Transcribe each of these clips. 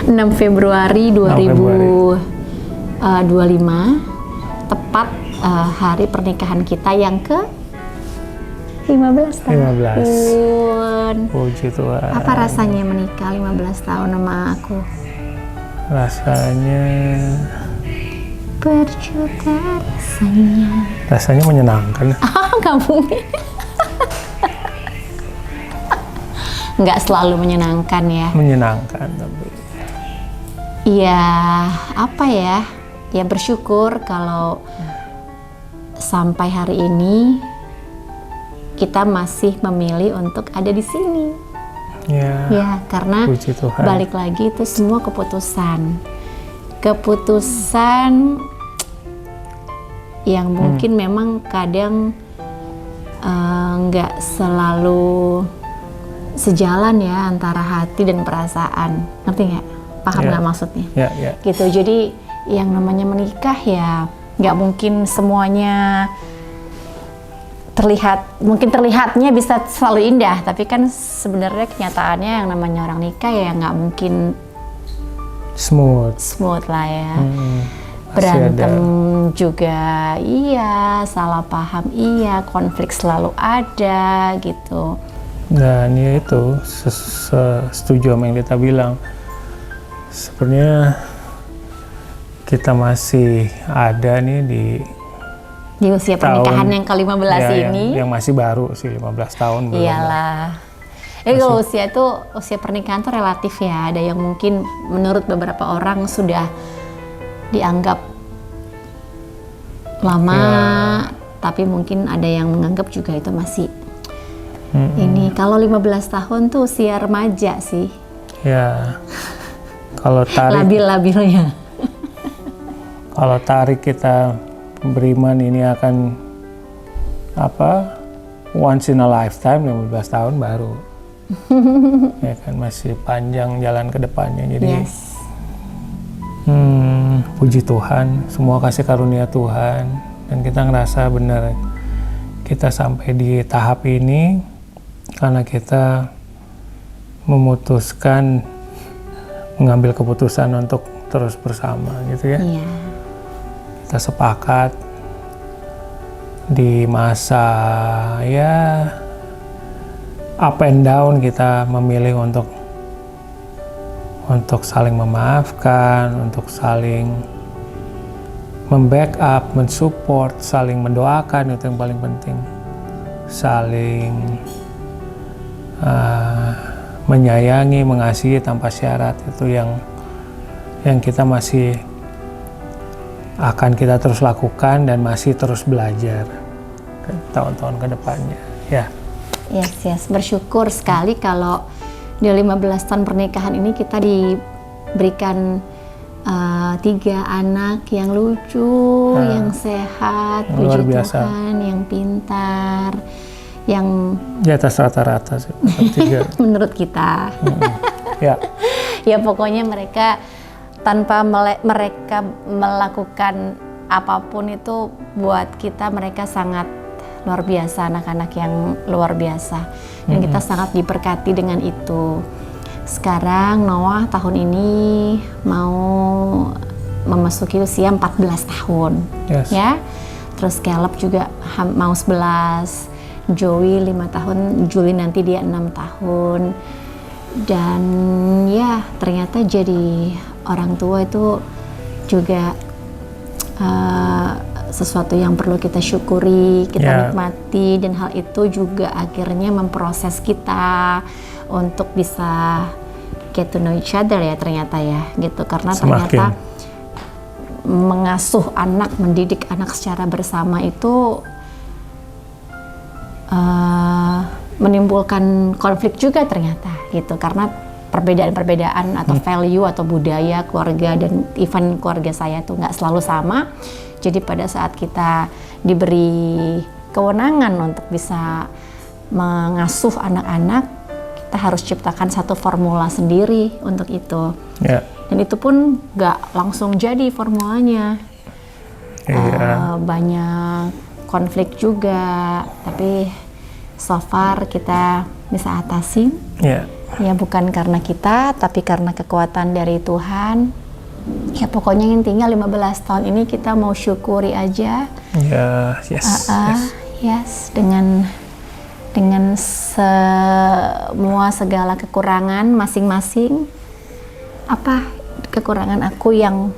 6 Februari 2025 tepat hari pernikahan kita yang ke 15 tahun. Puji Tuhan. Apa rasanya menikah 15 tahun sama aku? Rasanya Berjuta rasanya. Rasanya menyenangkan. Nggak mungkin. Nggak selalu menyenangkan ya. Menyenangkan tapi. Iya, apa ya? Ya bersyukur kalau sampai hari ini kita masih memilih untuk ada di sini. Ya, karena puji Tuhan. Balik lagi itu semua keputusan yang mungkin memang kadang nggak selalu sejalan ya antara hati dan perasaan, ngerti nggak? Paham nggak maksudnya? Ya. Gitu. Jadi yang namanya menikah ya nggak mungkin semuanya terlihatnya bisa selalu indah, tapi kan sebenarnya kenyataannya yang namanya orang nikah ya nggak mungkin smooth lah ya. Berantem juga iya, salah paham iya, konflik selalu ada gitu. Dan ya itu setuju sama yang kita bilang, sebenarnya kita masih ada nih di usia pernikahan yang ke-15 ya, ini. Yang masih baru sih, 15 tahun belum. Iyalah. Jadi kalau usia pernikahan tuh relatif ya. Ada yang mungkin menurut beberapa orang sudah dianggap lama, tapi mungkin ada yang menganggap juga itu masih ini. Kalau 15 tahun tuh usia remaja sih. Ya. Kalau tarik labil-labilnya. Kalau tarik kita beriman ini akan once in a lifetime, 15 tahun baru. Ya kan, masih panjang jalan ke depannya. Jadi puji Tuhan, semua kasih karunia Tuhan, dan kita ngerasa benar kita sampai di tahap ini karena kita memutuskan mengambil keputusan untuk terus bersama gitu ya. Kita sepakat di masa ya up and down, kita memilih untuk saling memaafkan, untuk saling membackup, mensupport, saling mendoakan, itu yang paling penting. Saling menyayangi, mengasihi tanpa syarat, itu yang kita masih akan kita terus lakukan dan masih terus belajar tahun-tahun ke depannya. Ya. Yes. Bersyukur sekali kalau di 15 tahun pernikahan ini kita diberikan 3 anak yang lucu, yang sehat, puji Tuhan, yang pintar, yang di atas rata-rata sih. menurut kita. Ya pokoknya mereka tanpa mereka melakukan apapun itu buat kita, mereka sangat luar biasa, anak-anak yang luar biasa, dan kita sangat diberkati dengan itu. Sekarang Noah tahun ini mau memasuki usia 14 tahun. Ya. Terus Caleb juga mau 11, Joey 5 tahun, Julie nanti dia 6 tahun. Dan ya ternyata jadi orang tua itu juga sesuatu yang perlu kita syukuri, kita nikmati, dan hal itu juga akhirnya memproses kita untuk bisa get to know each other ya ternyata ya gitu, karena ternyata mengasuh anak, mendidik anak secara bersama itu menimbulkan konflik juga ternyata gitu, karena perbedaan-perbedaan atau value atau budaya keluarga dan even keluarga saya tuh nggak selalu sama. Jadi pada saat kita diberi kewenangan untuk bisa mengasuh anak-anak, kita harus ciptakan satu formula sendiri untuk itu. Dan itu pun nggak langsung jadi formulanya. Banyak konflik juga, tapi so far kita bisa atasin. Ya bukan karena kita, tapi karena kekuatan dari Tuhan. Ya pokoknya intinya 15 tahun ini kita mau syukuri aja. Ya, Yes, dengan semua segala kekurangan masing-masing. Apa kekurangan aku yang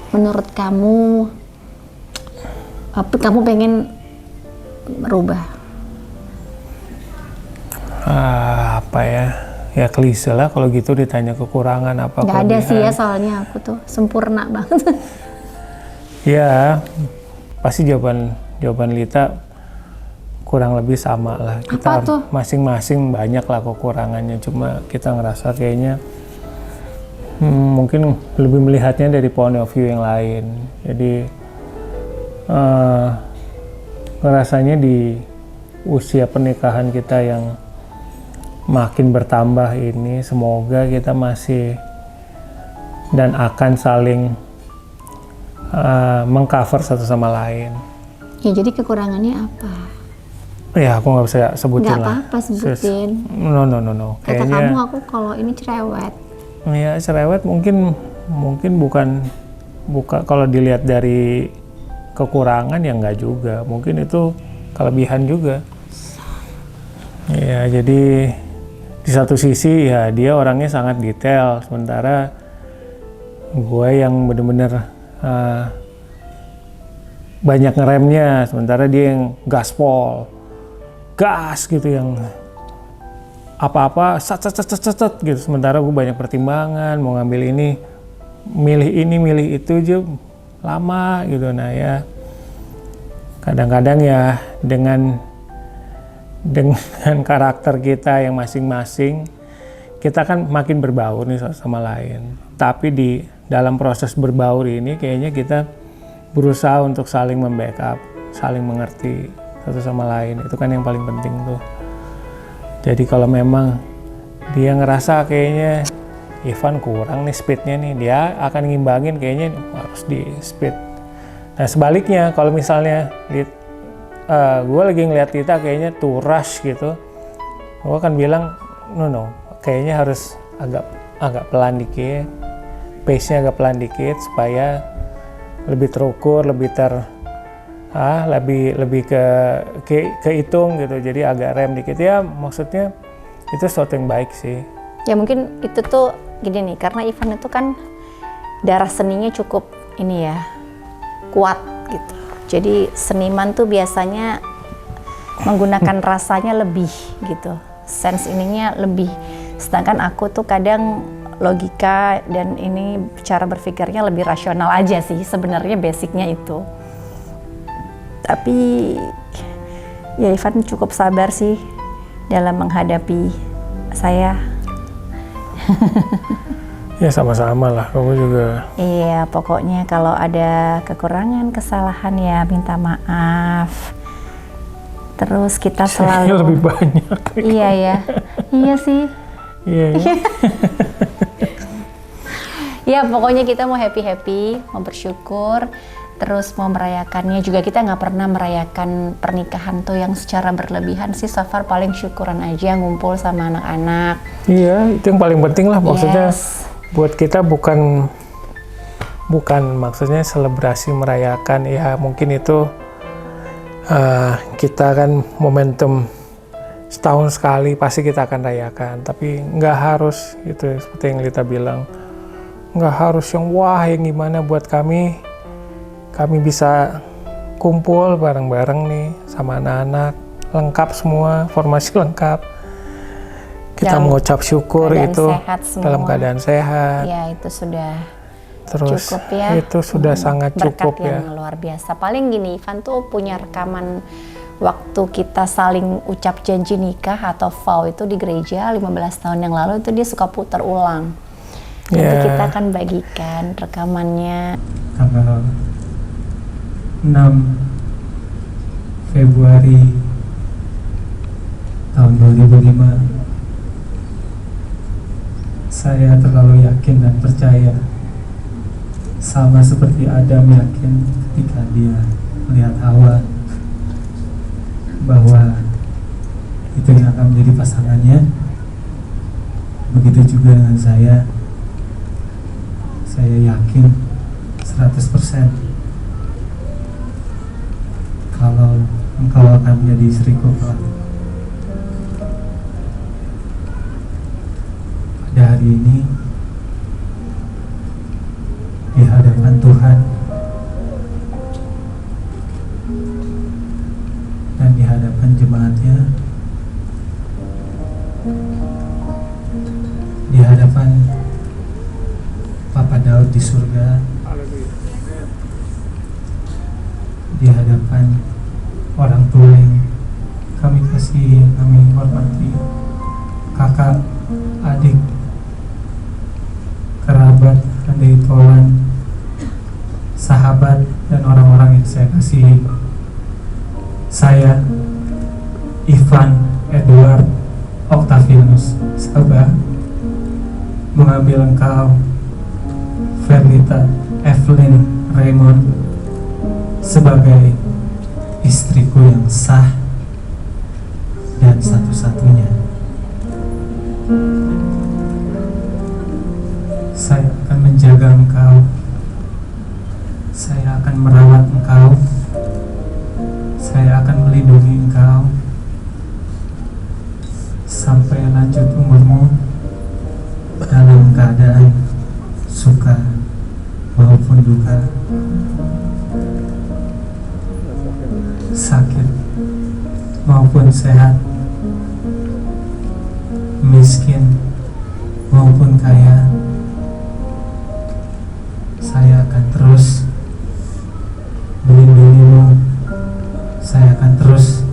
menurut kamu pengen merubah? Apa ya? Ya klise lah kalau gitu ditanya kekurangan apa. Nggak ada sih ya, soalnya aku tuh sempurna banget. Ya, pasti jawaban Lita kurang lebih sama lah. Kita masing-masing banyak lah kekurangannya, cuma kita ngerasa kayaknya mungkin lebih melihatnya dari point of view yang lain. Jadi ngerasanya di usia pernikahan kita yang makin bertambah ini, semoga kita masih dan akan saling mengcover satu sama lain. Ya jadi kekurangannya apa? Ya aku nggak bisa sebutin lah. Nggak apa-apa sebutin. No. Kata kamu aku kalau ini cerewet. Ya cerewet mungkin bukan kalau dilihat dari kekurangan ya nggak juga. Mungkin itu kelebihan juga. Ya jadi di satu sisi ya dia orangnya sangat detail, sementara gue yang bener-bener banyak ngeremnya, sementara dia yang gaspol, gas gitu, yang apa-apa sat gitu, sementara gue banyak pertimbangan, mau ngambil ini, milih itu aja lama gitu. Nah ya kadang-kadang ya dengan karakter kita yang masing-masing, kita kan makin berbaur nih sama lain. Tapi di dalam proses berbaur ini kayaknya kita berusaha untuk saling membackup, saling mengerti satu sama lain. Itu kan yang paling penting tuh. Jadi kalau memang dia ngerasa kayaknya Ivan kurang nih speednya nih, dia akan ngimbangin kayaknya harus di speed. Nah sebaliknya kalau misalnya gue lagi ngeliat Tita kayaknya too rush gitu, gue akan bilang no, kayaknya harus agak pelan dikit, pace-nya agak pelan dikit supaya lebih terukur, lebih kehitung gitu. Jadi agak rem dikit ya, maksudnya itu sesuatu yang baik sih. Ya mungkin itu tuh gini nih, karena Ivan itu kan darah seninya cukup ini ya, kuat gitu. Jadi seniman tuh biasanya menggunakan rasanya lebih gitu, sense ininya lebih. Sedangkan aku tuh kadang logika dan ini cara berpikirnya lebih rasional aja sih, sebenarnya basicnya itu. Tapi ya Ivan cukup sabar sih dalam menghadapi saya. Ya sama-sama lah, kamu juga. Iya, pokoknya kalau ada kekurangan, kesalahan ya minta maaf. Terus kita selalu lebih banyak. Iya ya, iya sih. Iya. Ya pokoknya kita mau happy, mau bersyukur, terus mau merayakannya juga. Kita nggak pernah merayakan pernikahan tuh yang secara berlebihan sih. So far paling syukuran aja, ngumpul sama anak-anak. Iya, itu yang paling penting lah, maksudnya. Yes. Buat kita bukan maksudnya selebrasi merayakan ya, mungkin itu kita kan momentum setahun sekali pasti kita akan rayakan, tapi nggak harus gitu, seperti yang Lita bilang, nggak harus yang wah yang gimana. Buat kami bisa kumpul bareng-bareng nih sama anak-anak, lengkap semua, formasi lengkap. Kita mengucap syukur itu dalam keadaan sehat. Ya itu sudah terus cukup ya. Itu sudah sangat cukup ya. Berkat yang luar biasa. Paling gini, Ivan tuh punya rekaman waktu kita saling ucap janji nikah atau vow itu di gereja 15 tahun yang lalu, itu dia suka putar ulang. Nanti kita akan bagikan rekamannya. Tanggal 6 Februari tahun 2005. Saya terlalu yakin dan percaya, sama seperti Adam yakin ketika dia melihat Hawa, bahwa itu yang akan menjadi pasangannya. Begitu juga dengan saya yakin 100% kalau engkau akan menjadi istriku kelak. Pada hari ini di hadapan Tuhan dan di hadapan jemaatnya, di hadapan Papa Daud di surga, di hadapan orang tua yang kami kasihi, kami hormati, kakak, adik, kerabat, adik kawan, sahabat, dan orang-orang yang saya kasihi. Saya, Ivan Edward Octavianus Sabah, mengambil engkau, Verlita Evelyn Raymond, sebagai istriku yang sah dan satu-satunya. Saya akan menjaga engkau, saya akan merawat engkau, saya akan melindungi engkau sampai lanjut umurmu dalam keadaan suka maupun duka, sakit maupun sehat, miskin maupun kaya. Saya akan terus melindungimu, saya akan terus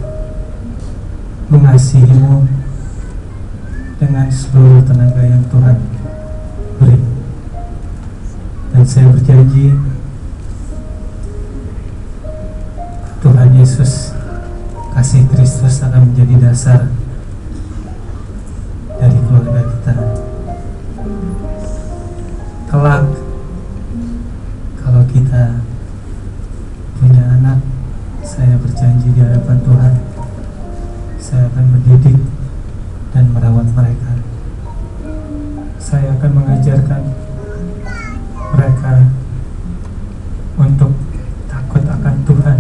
mengasihimu dengan seluruh tenaga yang Tuhan beri. Dan saya berjanji Tuhan Yesus, kasih Kristus akan menjadi dasar dari keluarga kita. Kelak kalau kita punya anak, saya berjanji di hadapan Tuhan, saya akan mendidik dan merawat mereka. Saya akan mengajarkan mereka untuk takut akan Tuhan,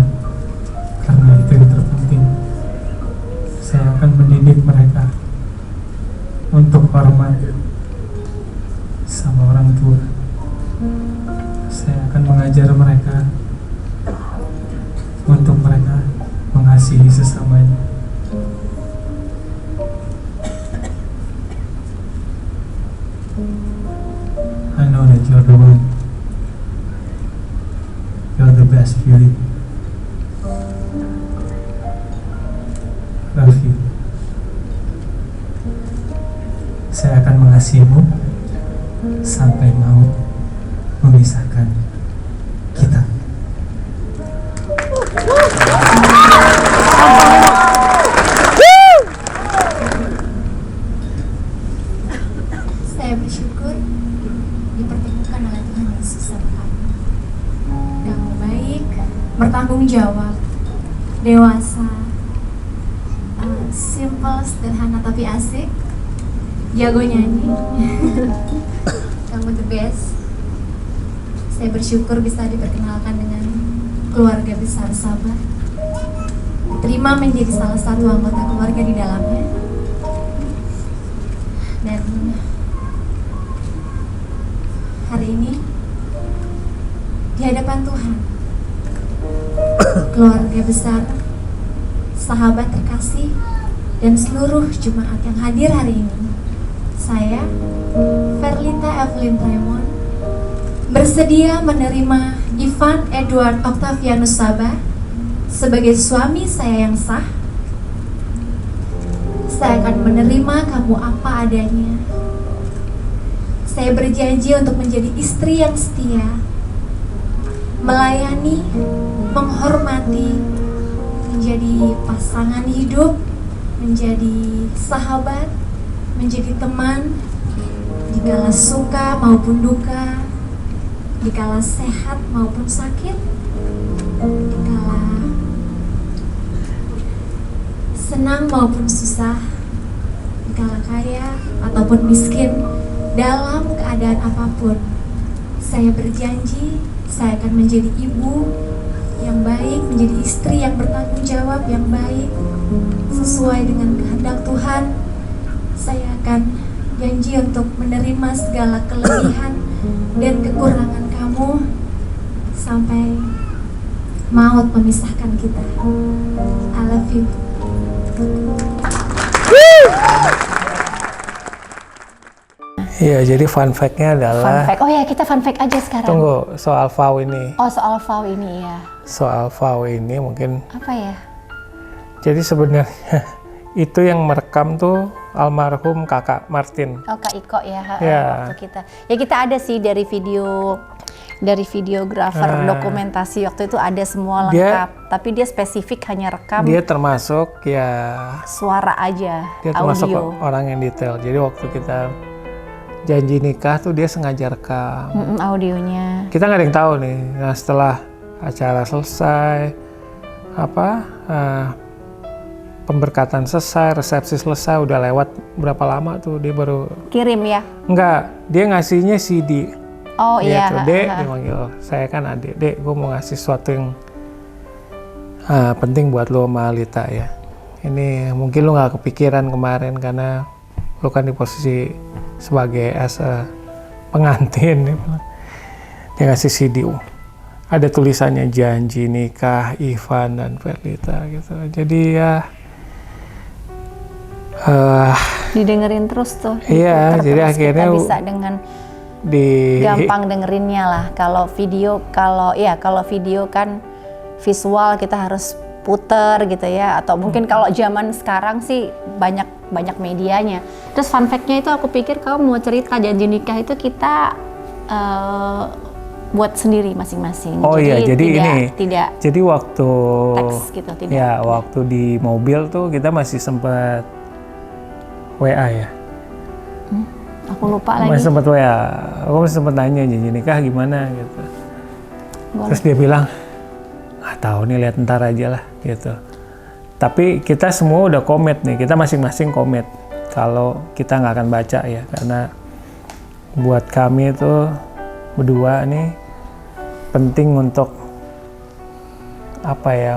karena itu yang terpenting. Saya akan mendidik mereka untuk hormat sama orang tua. Saya akan mengajar mereka untuk mereka mengasihi sesamanya. I know that you're the one. You're the best, Fury. Love you. Saya akan mengasihimu sampai maut memisahkan kita. Saya bersyukur dipertemukan oleh Tuhan Yesus sama kamu. Kamu baik, bertanggung jawab, dewasa, simple, sederhana tapi asik, jago nyanyi. Kamu the best. Saya bersyukur bisa diperkenalkan dengan keluarga besar Sabah, diterima menjadi salah satu anggota keluarga di dalamnya. Dan hari ini di hadapan Tuhan, keluarga besar, sahabat terkasih, dan seluruh jemaat yang hadir hari ini, saya, Verlita Evelyn Raymond, bersedia menerima Ivan Edward Octavianus Sabah sebagai suami saya yang sah. Saya akan menerima kamu apa adanya. Saya berjanji untuk menjadi istri yang setia, melayani, menghormati, menjadi pasangan hidup, menjadi sahabat, menjadi teman, dikala suka maupun duka, dikala sehat maupun sakit, dikala senang maupun susah, dikala kaya ataupun miskin, dalam keadaan apapun, saya berjanji saya akan menjadi ibu yang baik, menjadi istri yang bertanggung jawab yang baik sesuai dengan kehendak Tuhan. Saya akan janji untuk menerima segala kelebihan dan kekurangan kamu sampai maut memisahkan kita. I love you. Iya, jadi fun fact-nya adalah... Fun fact. Oh ya, kita fun fact aja sekarang. Tunggu, soal vow ini. Oh, soal vow ini ya. Soal vow ini mungkin... Apa ya? Jadi sebenarnya itu yang merekam tuh almarhum kakak Martin. Oh, Kak Iko ya, Ya. waktu kita. Ya kita ada sih dari videografer dokumentasi waktu itu ada semua lengkap. Tapi dia spesifik hanya rekam Dia termasuk ya... suara aja, Dia termasuk audio. orang yang detail. Jadi waktu kita janji nikah tuh dia sengaja rekam. Audionya. Kita nggak ada yang tahu nih. Nah setelah acara selesai, pemberkatan selesai, resepsi selesai, udah lewat berapa lama tuh dia baru Kirim ya? enggak, dia ngasihnya CD. Oh iya. Gitu, Dek, dia manggil saya kan adik, Dek, gue mau ngasih sesuatu yang penting buat lo sama Alita ya. Ini mungkin lo nggak kepikiran kemarin karena lo kan di posisi sebagai pengantin. Dia ngasih CD. Ada tulisannya janji nikah Ivan dan Verlita gitu. Jadi ya didengerin terus tuh. Iya, jadi akhirnya kita bisa dengan gampang dengerinnya lah. Kalau video kan visual kita harus puter gitu ya. Atau mungkin kalau zaman sekarang sih banyak medianya. Terus fun fact-nya itu aku pikir kamu mau cerita janji nikah itu kita buat sendiri masing-masing. Oh iya, jadi tidak jadi waktu teks gitu, tidak. Ya, waktu di mobil tuh kita masih sempat WA ya. Aku lupa lagi. Masih sempat WA. Aku masih sempat nanya janji nikah gimana gitu. Terus dia bilang, nggak tahu nih, lihat ntar aja lah gitu. Tapi kita semua udah komit nih, kita masing-masing komit kalau kita nggak akan baca ya, karena buat kami itu berdua nih penting untuk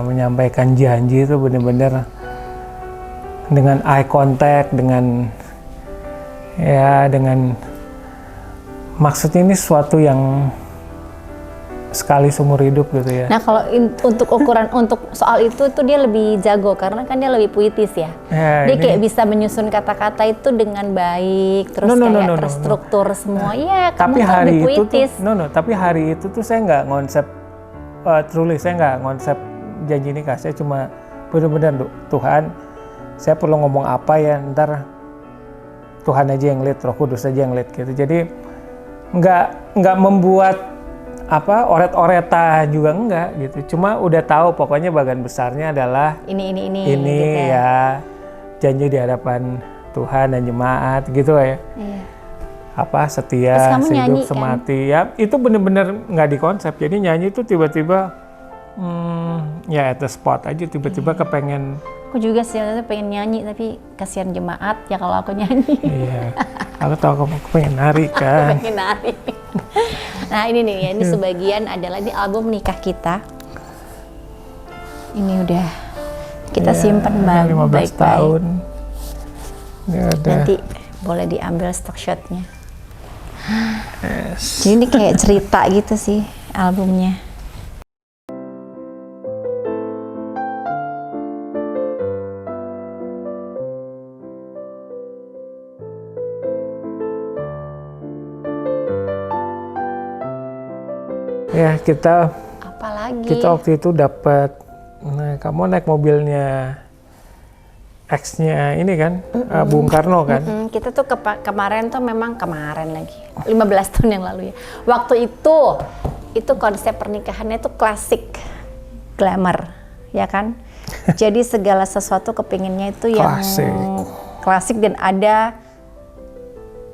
menyampaikan janji itu benar-benar dengan eye contact, dengan maksudnya ini sesuatu yang sekali seumur hidup gitu ya. Nah kalau untuk ukuran untuk soal itu tuh dia lebih jago karena kan dia lebih puitis ya. Dia kayak bisa menyusun kata-kata itu dengan baik, terus terstruktur semua. Iya, kamu tuh lebih puitis. Tapi hari itu tuh saya nggak ngonsep saya nggak ngonsep janji nikah. Saya cuma benar-benar Tuhan, saya perlu ngomong apa ya, ntar Tuhan aja yang lead, Roh Kudus aja yang lead gitu. Jadi nggak membuat oret-oreta juga enggak gitu. Cuma udah tahu pokoknya bagian besarnya adalah ini gitu ya. Janji di hadapan Tuhan dan jemaat gitu ya. Iya. Setia, sehidup semati kan? Ya itu bener-bener nggak dikonsep. Jadi nyanyi itu tiba-tiba at the spot aja tiba-tiba kepengen. Aku juga sih pengen nyanyi tapi kasihan jemaat ya kalau aku nyanyi. Iya. Aku tahu kamu pengen nari kan. Pengen nari. Nah ini nih ya, ini sebagian adalah di album nikah kita. Ini udah kita simpen baik-baik. 15 tahun. Nanti boleh diambil stock shotnya. Jadi ini kayak cerita gitu sih albumnya. Ya kita waktu itu dapat, kamu naik mobilnya X-nya ini kan, Bung Karno kan. Kita tuh kemarin lagi 15 tahun yang lalu ya. Waktu itu konsep pernikahannya tuh klasik, glamour, ya kan. Jadi segala sesuatu kepinginnya itu yang klasik dan ada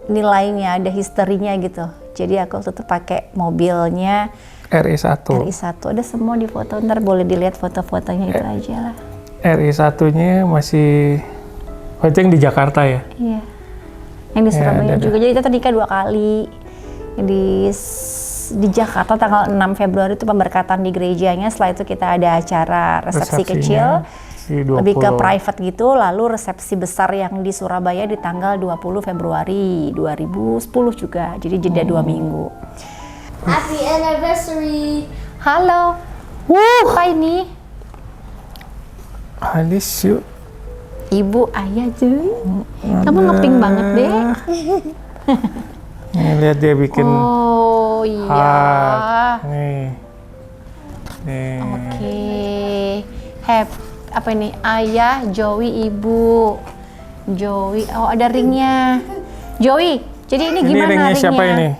nilainya, ada historinya gitu. Jadi aku waktu itu pakai mobilnya RI1. Ada semua di foto, ntar boleh dilihat foto-fotonya itu aja lah. RI1-nya masih Oh, itu yang di Jakarta ya? Iya. Yang di Surabaya juga. Jadi kita nikah 2 kali. Di Jakarta tanggal 6 Februari itu pemberkatan di gerejanya. Setelah itu kita ada acara resepsi kecil. Lebih ke private gitu. Lalu resepsi besar yang di Surabaya di tanggal 20 Februari 2010 juga. Jadi jeda 2 minggu. Happy anniversary. Halo. Apa ini? Alis yuk. Ibu, ayah cuy. Kamu ngepink banget deh. Nih, lihat dia bikin. Oh iya. Nih. Oke. Apa ini? Ayah, Joey, ibu. Joey. Oh, ada ringnya. Joey. Jadi ini gimana ringnya? Siapa ini?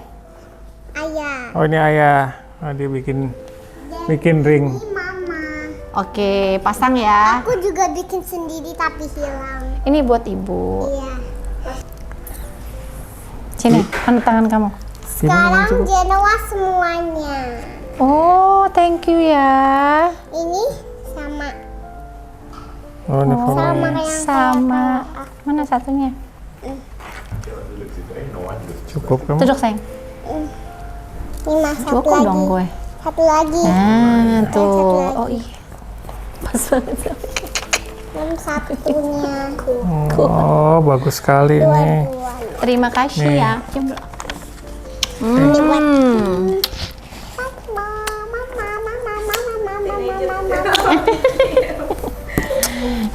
Ayah. Oh, ini ayah. Oh, dia bikin ring. Ini mama. Oke, pasang ya. Aku juga bikin sendiri tapi hilang. Ini buat ibu. Iya. Sini, mana tangan kamu? Sekarang Genoa semuanya. Oh, thank you ya. Ini sama. Oh, ini Sama yang yang Sama. Mana satunya? cukup kamu. Duduk sayang. Ini mas satu Cukup lagi. dong gue. Satu lagi. Nah, tuh. lagi. Oh iya. Pas banget. Dan satunya. Oh, bagus sekali ini. Terima kasih Nih. ya.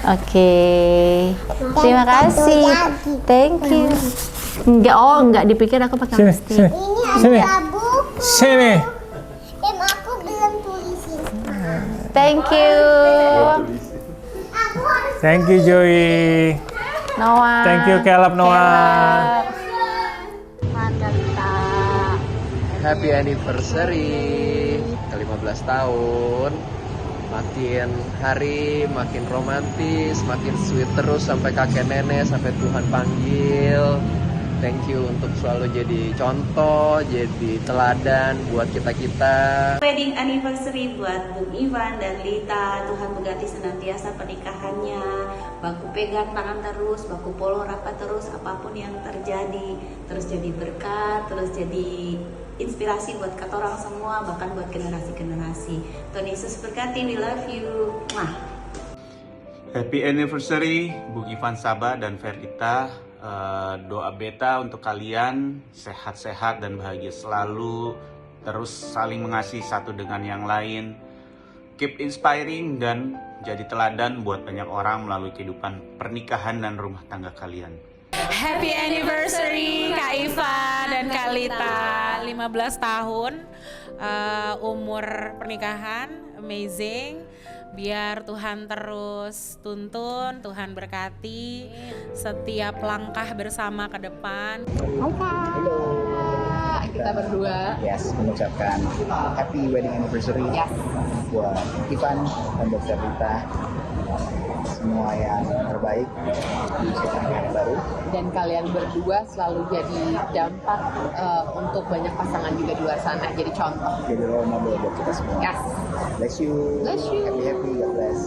Oke. Terima kasih. Thank you. Enggak dipikir aku pakai Sini, lipstick. sini. Ini Sini. ada buku. Sini. Dan aku belum tulisin. Thank you. Aku harus Thank you Joey. Noah. Thank you Caleb Noah. Happy anniversary ke-15 tahun. Makin hari makin romantis, makin sweet terus sampai kakek nenek, sampai Tuhan panggil. Thank you untuk selalu jadi contoh, jadi teladan buat kita-kita. Wedding anniversary buat Bung Ivan dan Lita. Tuhan berkati senantiasa pernikahannya. Baku pegang tangan terus, baku polo rapat terus, apapun yang terjadi. Terus jadi berkat, terus jadi inspirasi buat kata orang semua, bahkan buat generasi-generasi. Tuhan Yesus berkati, we love you. Mwah. Happy anniversary Bung Ivan Saba dan Verita. Doa beta untuk kalian sehat-sehat dan bahagia selalu, terus saling mengasihi satu dengan yang lain, keep inspiring dan jadi teladan buat banyak orang melalui kehidupan pernikahan dan rumah tangga kalian. Happy anniversary Kak Ivan dan Kak Lita, 15 tahun umur pernikahan, amazing. Biar Tuhan terus tuntun, Tuhan berkati setiap langkah bersama ke depan. Halo. Kita berdua mengucapkan happy wedding anniversary buat Ivan dan Dr. Rita. Semua yang terbaik di usia yang baru. Dan kalian berdua selalu jadi dampak untuk banyak pasangan juga di luar sana. Jadi contoh. Jadi role model buat kita semua. Yes. Bless you. Bless you. Happy, God bless.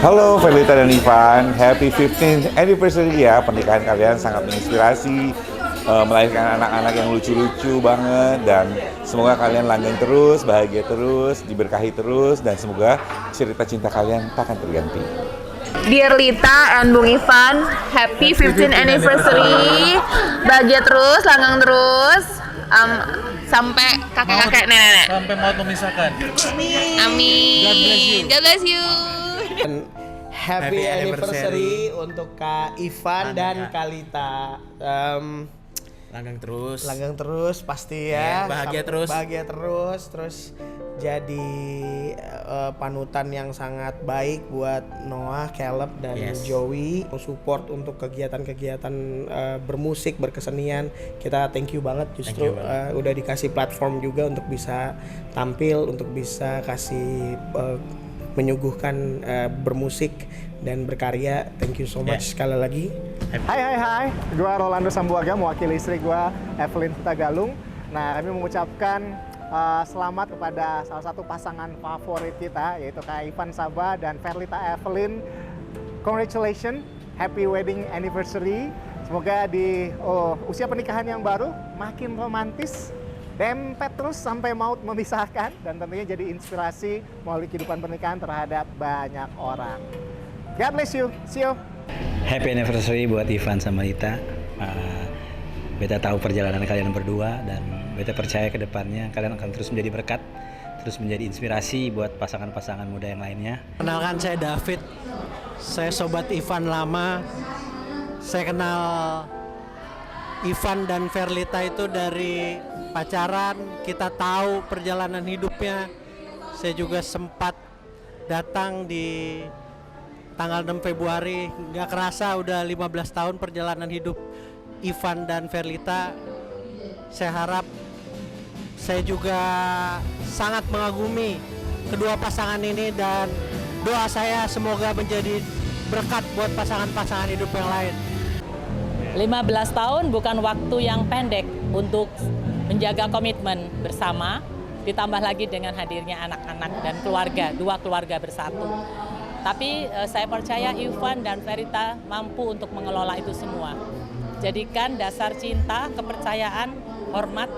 Halo Verlita dan Ivan, happy 15th anniversary ya. Pernikahan kalian sangat menginspirasi, melahirkan anak-anak yang lucu-lucu banget. Dan semoga kalian langgeng terus, bahagia terus, diberkahi terus. Dan semoga cerita cinta kalian takkan terganti. Dear Lita and Bung Ivan, happy 15th anniversary. Bahagia terus, langgeng terus. Sampai kakek-kakek nenek-nenek. Sampai maut memisahkan. Amin. God bless you. Happy anniversary untuk Kak Ivan dan Kak Lita. Langgeng terus pasti ya. Bahagia terus. Terus jadi panutan yang sangat baik buat Noah, Caleb dan Joey. Support untuk kegiatan-kegiatan bermusik, berkesenian. Kita thank you banget justru udah dikasih platform juga untuk bisa tampil, untuk bisa kasih menyuguhkan bermusik dan berkarya. Thank you so much sekali lagi. Hai, gue Rolando Sambuaga, mewakili istri gue Evelyn Tagalung. Nah, kami mengucapkan selamat kepada salah satu pasangan favorit kita, yaitu Kak Ivan Saba dan Verlita Evelyn. Congratulations happy wedding anniversary. Semoga di usia pernikahan yang baru makin romantis, dempet terus sampai maut memisahkan, dan tentunya jadi inspirasi melalui kehidupan pernikahan terhadap banyak orang. God bless you. See you. Happy anniversary buat Ivan sama Lita. Beta tahu perjalanan kalian berdua dan beta percaya ke depannya kalian akan terus menjadi berkat, terus menjadi inspirasi buat pasangan-pasangan muda yang lainnya. Kenalkan, saya David. Saya sobat Ivan lama. Saya kenal Ivan dan Verlita itu dari pacaran. Kita tahu perjalanan hidupnya. Saya juga sempat datang di tanggal 6 Februari. Nggak kerasa udah 15 tahun perjalanan hidup Ivan dan Verlita. Saya harap, saya juga sangat mengagumi kedua pasangan ini, dan doa saya semoga menjadi berkat buat pasangan-pasangan hidup yang lain. 15 tahun bukan waktu yang pendek untuk menjaga komitmen bersama, ditambah lagi dengan hadirnya anak-anak dan keluarga, dua keluarga bersatu. Tapi saya percaya Ivan dan Verlita mampu untuk mengelola itu semua. Jadikan dasar cinta, kepercayaan, hormat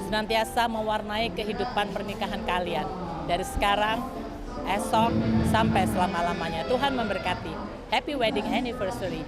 senantiasa mewarnai kehidupan pernikahan kalian. Dari sekarang, esok, sampai selama-lamanya. Tuhan memberkati. Happy wedding anniversary.